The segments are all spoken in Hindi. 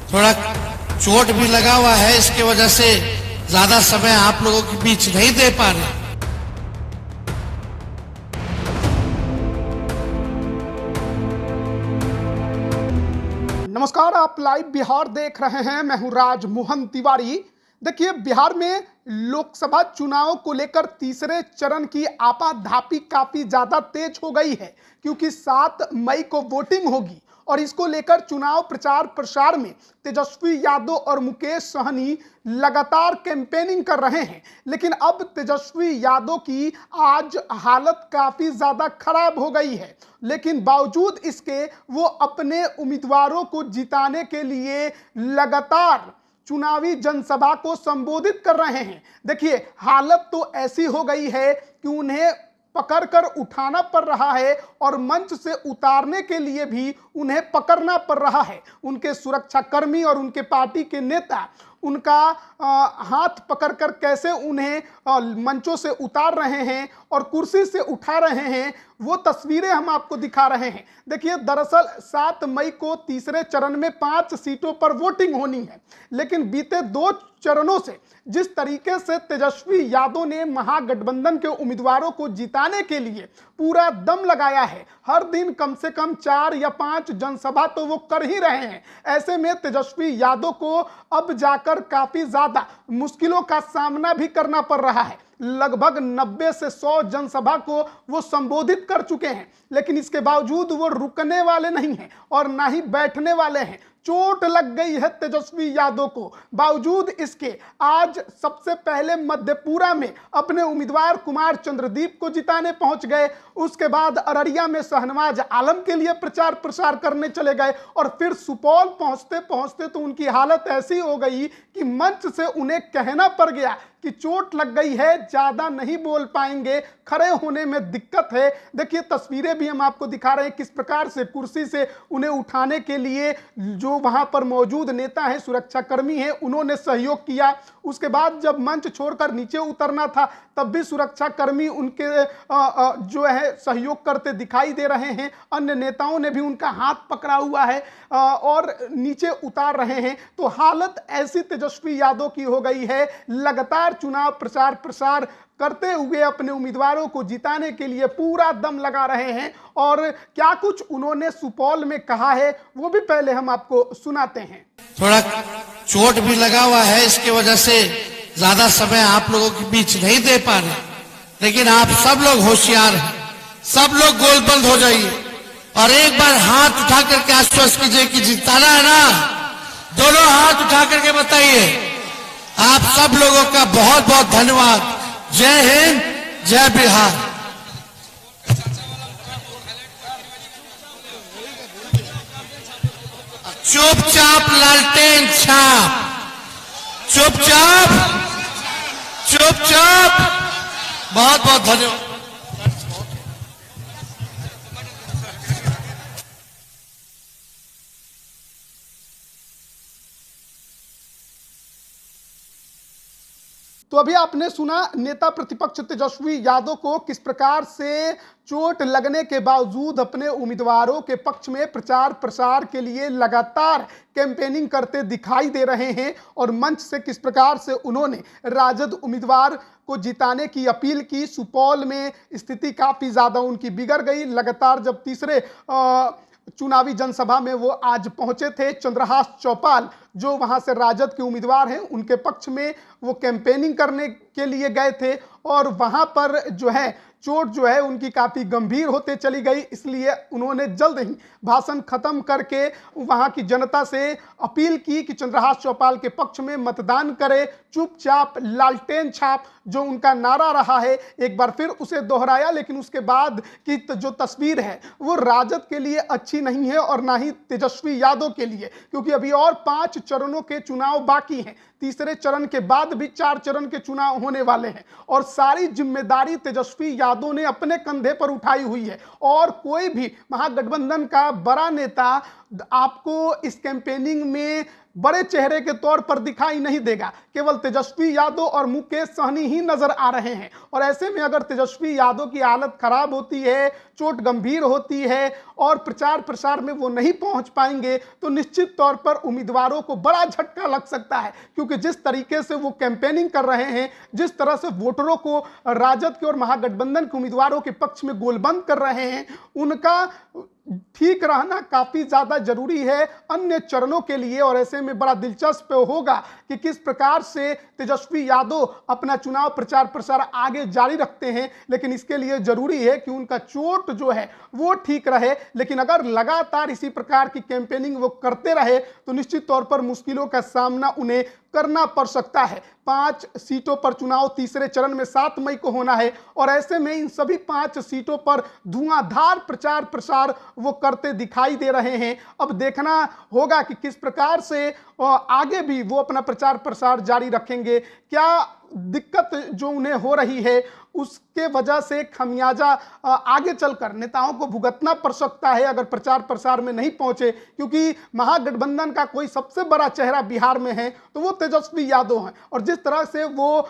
थोड़ा चोट भी लगा हुआ है, इसके वजह से ज्यादा समय आप लोगों के बीच नहीं दे पा रहे। नमस्कार, आप लाइव बिहार देख रहे हैं। मैं हूं राज मोहन तिवारी। देखिए, बिहार में लोकसभा चुनाव को लेकर तीसरे चरण की आपाधापी काफी ज्यादा तेज हो गई है, क्योंकि 7 मई को वोटिंग होगी और इसको लेकर चुनाव प्रचार प्रसार में तेजस्वी यादव और मुकेश सहनी लगातार कैंपेनिंग कर रहे हैं। लेकिन अब तेजस्वी यादव की आज हालत काफी ज्यादा खराब हो गई है, लेकिन बावजूद इसके वो अपने उम्मीदवारों को जिताने के लिए लगातार चुनावी जनसभा को संबोधित कर रहे हैं। देखिए, हालत तो ऐसी हो गई है कि उन्हें पकड़कर उठाना पड़ रहा है और मंच से उतारने के लिए भी उन्हें पकड़ना पड़ रहा है। उनके सुरक्षाकर्मी और उनके पार्टी के नेता उनका हाथ पकड़कर कैसे उन्हें मंचों से उतार रहे हैं और कुर्सी से उठा रहे हैं, वो तस्वीरें हम आपको दिखा रहे हैं। देखिए, दरअसल 7 मई को तीसरे चरण में 5 सीटों पर वोटिंग होनी है, लेकिन बीते 2 चरणों से जिस तरीके से तेजस्वी यादव ने महागठबंधन के उम्मीदवारों को जिताने के लिए पूरा दम लगाया है, हर दिन कम से कम 4 या 5 जनसभा तो वो कर ही रहे हैं। ऐसे में तेजस्वी यादव को अब जाकर काफी ज्यादा मुश्किलों का सामना भी करना पड़ रहा है। लगभग 90 से 100 जनसभा को वो संबोधित कर चुके हैं, लेकिन इसके बावजूद वो रुकने वाले नहीं हैं और ना ही बैठने वाले हैं। चोट लग गई है तेजस्वी यादव को। बावजूद इसके आज सबसे पहले मधेपुरा में अपने उम्मीदवार कुमार चंद्रदीप को जिताने पहुंच गए। उसके बाद अररिया में शहनवाज आलम के लिए प्रचार प्रसार करने चले गए और फिर सुपौल पहुंचते पहुंचते तो उनकी हालत ऐसी हो गई कि मंच से उन्हें कहना पड़ गया कि चोट लग गई है, ज्यादा नहीं बोल पाएंगे, खड़े होने में दिक्कत है। देखिए, तस्वीरें भी हम आपको दिखा रहे हैं किस प्रकार से कुर्सी से उन्हें उठाने के लिए जो वहां पर मौजूद नेता हैं, सुरक्षाकर्मी हैं, उन्होंने सहयोग किया। उसके बाद जब मंच छोड़कर नीचे उतरना था, तब भी सुरक्षाकर्मी उनके जो है सहयोग करते दिखाई दे रहे हैं। अन्य नेताओं ने भी उनका हाथ पकड़ा हुआ है और नीचे उतार रहे हैं। तो हालत ऐसी तेजस्वी यादव की हो गई है, लगातार चुनाव प्रचार प्रसार करते हुए अपने उम्मीदवारों को जिताने के लिए पूरा दम लगा रहे हैं। और क्या कुछ उन्होंने सुपौल में कहा है, वो भी पहले हम आपको सुनाते हैं। थोड़ा चोट भी लगा हुआ है, इसके वजह से ज्यादा समय आप लोगों के बीच नहीं दे पा रहे, लेकिन आप सब लोग होशियार हैं, सब लोग गोलबंद हो जाइए और एक बार हाथ उठा करके आश्वस्त कीजिए कि जिताना है ना। दोनों हाथ उठा करके बताइए। आप सब लोगों का बहुत बहुत धन्यवाद। जय हिंद, जय बिहार। चुपचाप लालटेन छाप, चुपचाप चुपचाप। बहुत बहुत धन्यवाद। तो अभी आपने सुना नेता प्रतिपक्ष तेजस्वी यादव को किस प्रकार से चोट लगने के बावजूद अपने उम्मीदवारों के पक्ष में प्रचार प्रसार के लिए लगातार कैंपेनिंग करते दिखाई दे रहे हैं और मंच से किस प्रकार से उन्होंने राजद उम्मीदवार को जिताने की अपील की। सुपौल में स्थिति काफ़ी ज़्यादा उनकी बिगड़ गई। लगातार जब तीसरे चुनावी जनसभा में वो आज पहुंचे थे, चंद्रहास चौपाल जो वहां से राजद के उम्मीदवार हैं, उनके पक्ष में वो कैंपेनिंग करने के लिए गए थे और वहां पर जो है चोट जो है उनकी काफ़ी गंभीर होते चली गई। इसलिए उन्होंने जल्द ही भाषण खत्म करके वहां की जनता से अपील की कि चंद्रहास चौपाल के पक्ष में मतदान करें, चुपचाप लालटेन छाप जो उनका नारा रहा है, एक बार फिर उसे दोहराया। लेकिन उसके बाद की जो तस्वीर है वो राजद के लिए अच्छी नहीं है और ना ही तेजस्वी यादव के लिए, क्योंकि अभी और 5 चरणों के चुनाव बाकी हैं। तीसरे चरण के बाद भी 4 चरण के चुनाव होने वाले हैं और सारी जिम्मेदारी तेजस्वी यादव ने अपने कंधे पर उठाई हुई है और कोई भी महागठबंधन का बड़ा नेता आपको इस कैंपेनिंग में बड़े चेहरे के तौर पर दिखाई नहीं देगा। केवल तेजस्वी यादव और मुकेश सहनी ही नजर आ रहे हैं। और ऐसे में अगर तेजस्वी यादव की हालत खराब होती है, चोट गंभीर होती है और प्रचार प्रसार में वो नहीं पहुंच पाएंगे तो निश्चित तौर पर उम्मीदवारों को बड़ा झटका लग सकता है। क्योंकि जिस तरीके से वो कैंपेनिंग कर रहे हैं, जिस तरह से वोटरों को राजद के और महागठबंधन के उम्मीदवारों के पक्ष में गोलबंद कर रहे हैं, उनका ठीक रहना काफी ज्यादा जरूरी है अन्य चरणों के लिए। और ऐसे में बड़ा दिलचस्प होगा कि किस प्रकार से तेजस्वी यादव अपना चुनाव प्रचार प्रसार आगे जारी रखते हैं। लेकिन इसके लिए जरूरी है कि उनका चोट जो है वो ठीक रहे। लेकिन अगर लगातार इसी प्रकार की कैंपेनिंग वो करते रहे तो निश्चित तौर पर मुश्किलों का सामना उन्हें करना पड़ सकता है। 5 सीटों पर चुनाव तीसरे चरण में 7 मई को होना है और ऐसे में इन सभी 5 सीटों पर धुआंधार प्रचार प्रसार वो करते दिखाई दे रहे हैं। अब देखना होगा कि किस प्रकार से आगे भी वो अपना प्रचार प्रसार जारी रखेंगे। क्या दिक्कत जो उन्हें हो रही है उसके वजह से खमियाजा आगे चलकर नेताओं को भुगतना पड़ सकता है अगर प्रचार प्रसार में नहीं पहुंचे। क्योंकि महागठबंधन का कोई सबसे बड़ा चेहरा बिहार में है तो वो तेजस्वी यादव हैं। और जिस तरह से वो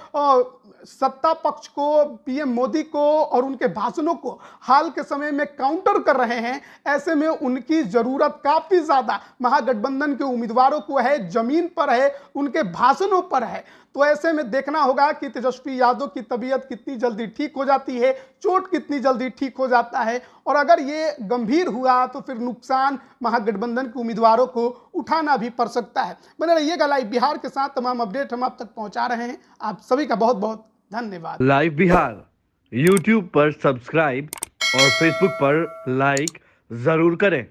सत्ता पक्ष को, पीएम मोदी को और उनके भाषणों को हाल के समय में काउंटर कर रहे हैं, ऐसे में उनकी जरूरत काफी ज्यादा महागठबंधन के उम्मीदवारों को है, जमीन पर है, उनके भाषणों पर है। तो ऐसे में देखना होगा कि तेजस्वी यादव की तबीयत कितनी जल्दी ठीक हो जाती है, चोट कितनी जल्दी ठीक हो जाता है। और अगर ये गंभीर हुआ तो फिर नुकसान महागठबंधन के उम्मीदवारों को उठाना भी पड़ सकता है। बने रहिएगा लाइव बिहार के साथ, तमाम अपडेट हम आप तक पहुंचा रहे हैं। आप सभी का बहुत बहुत धन्यवाद। लाइव बिहार यूट्यूब पर सब्सक्राइब और फेसबुक पर लाइक जरूर करें।